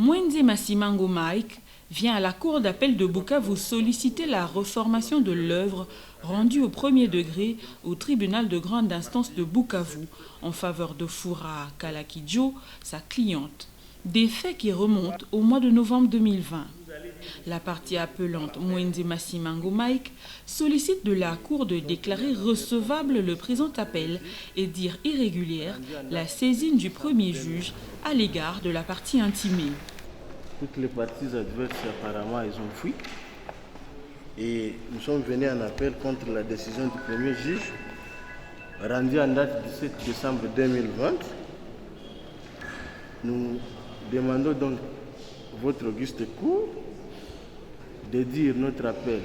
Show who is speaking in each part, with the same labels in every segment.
Speaker 1: Mwenze Masimango Mike vient à la cour d'appel de Bukavu solliciter la reformation de l'œuvre rendue au premier degré au tribunal de grande instance de Bukavu en faveur de Furaha Kalakidjo, sa cliente. Des faits qui remontent au mois de novembre 2020. La partie appelante Mwenze Masimango Mike sollicite de la Cour de déclarer recevable le présent appel et dire irrégulière la saisine du premier juge à l'égard de la partie intimée.
Speaker 2: Toutes les parties adverses, apparemment, ils ont fui. Et nous sommes venus en appel contre la décision du premier juge, rendue en date du 17 décembre 2020. Nous demandons donc votre auguste cour de dire notre appel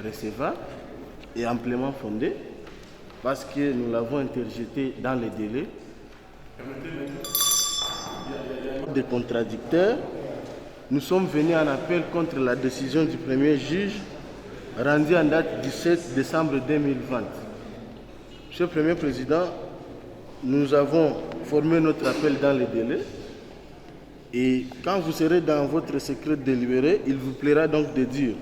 Speaker 2: recevable et amplement fondé, parce que nous l'avons interjeté dans les délais des contradicteurs. Nous sommes venus en appel contre la décision du premier juge rendue en date du 7 décembre 2020. Monsieur le Premier Président, nous avons formé notre appel dans les délais et quand vous serez dans votre secret délibéré, il vous plaira donc de dire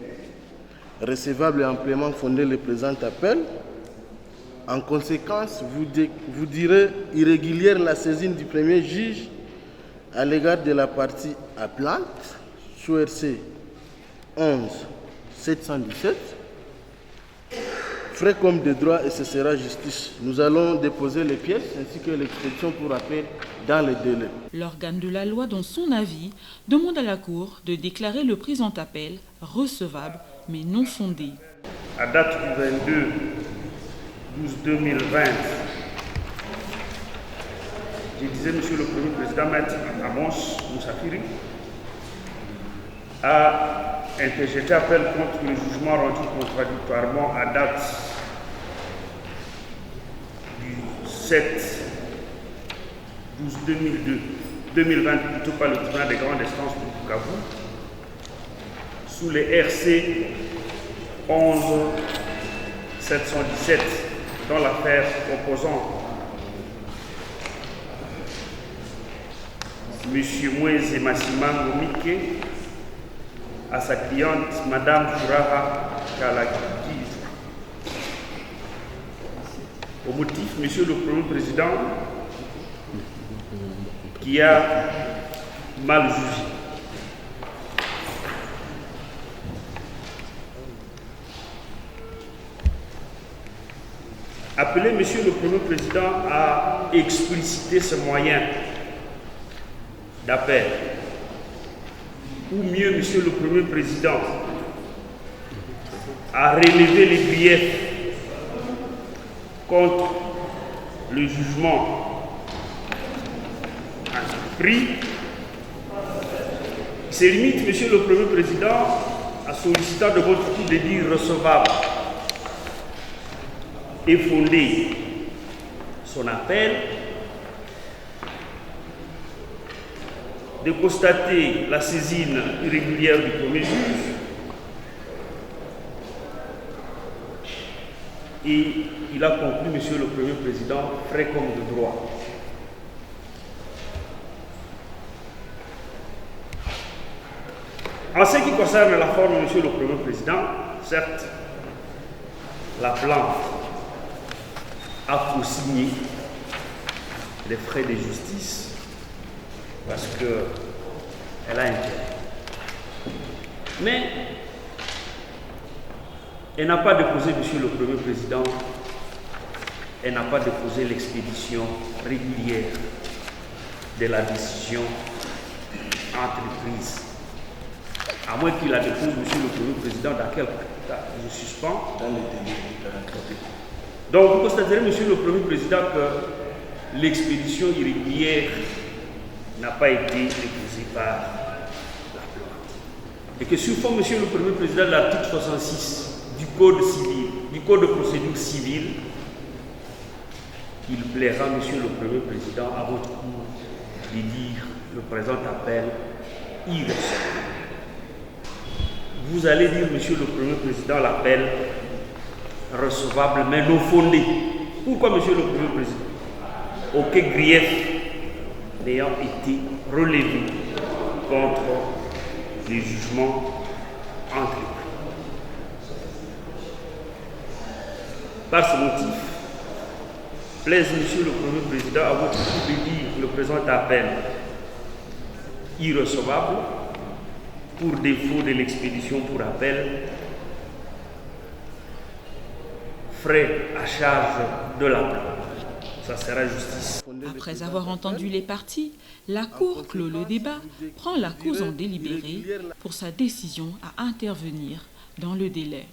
Speaker 2: recevable et amplement fondé le présent appel. En conséquence, vous direz irrégulière la saisine du premier juge à l'égard de la partie appelante sous RC 11 717, frais comme de droit et ce sera justice. Nous allons déposer les pièces ainsi que l'expédition pour appel dans les délais.
Speaker 1: L'organe de la loi, dans son avis, demande à la Cour de déclarer le présent appel recevable mais non fondé.
Speaker 3: À date du 22/12/2020, je disais, Monsieur le Premier Président Maître Amos Moussafiri a interjeté appel contre le jugement rendu contradictoirement à date du 7/12/2020 plutôt par le tribunal des grandes instances de Bukavu sous les RC 11 717 dans l'affaire opposant M. Mwenze Masimango Mike à sa cliente Mme Furaha Kalakidjo. Au motif, Monsieur le Premier Président, qui a mal jugé. Appeler Monsieur le Premier Président à expliciter ce moyen d'appel, ou mieux, Monsieur le Premier Président, à relever les griefs contre le jugement pris. C'est limite, Monsieur le Premier Président, à sollicitant de votre coup de dire recevable et fondé son appel, de constater la saisine irrégulière du premier juge et il a conclu, Monsieur le Premier Président, frais comme de droit. En ce qui concerne la forme, Monsieur le Premier Président, certes, la plante a co-signé les frais de justice parce qu'elle a intérêt. Mais elle n'a pas déposé, Monsieur le Premier Président, elle n'a pas déposé l'expédition régulière de la décision entreprise. À moins qu'il la dépose, Monsieur le Premier Président, dans quel cas je suspends dans les délais. Donc vous constaterez, Monsieur le Premier Président, que l'expédition irrégulière n'a pas été déposée par la plante. Et que sur fond, Monsieur le Premier Président, de l'article 66 du Code civil, du Code de procédure civile, il plaira, Monsieur le Premier Président, à votre cour de dire le présent appel irrecevable. Vous allez dire, Monsieur le Premier Président, l'appel recevable mais non fondé. Pourquoi, Monsieur le Premier Président? Aucun grief n'ayant été relevé contre les jugements entrepris. Par ce motif, plaise Monsieur le Premier Président à votre tour de dire le présent appel irrecevable pour défaut de l'expédition pour appel, frais à charge de l'appelant. Ça sera justice.
Speaker 1: Après avoir entendu les parties, la Cour clôt le débat, prend la cause en délibéré pour sa décision à intervenir dans le délai.